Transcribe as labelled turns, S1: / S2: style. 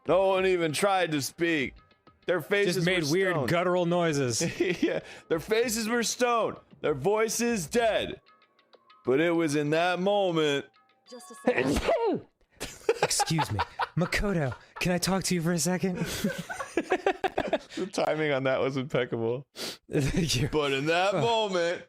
S1: No one even tried to speak. Their faces
S2: Just made
S1: were
S2: weird
S1: stone.
S2: guttural noises.
S1: Yeah, their faces were stone. Their voices dead. But it was in that moment.
S3: Just a second.
S2: Excuse me, Makoto, can I talk to you for a second?
S1: The timing on that was impeccable.
S2: Thank you.
S1: But in that moment.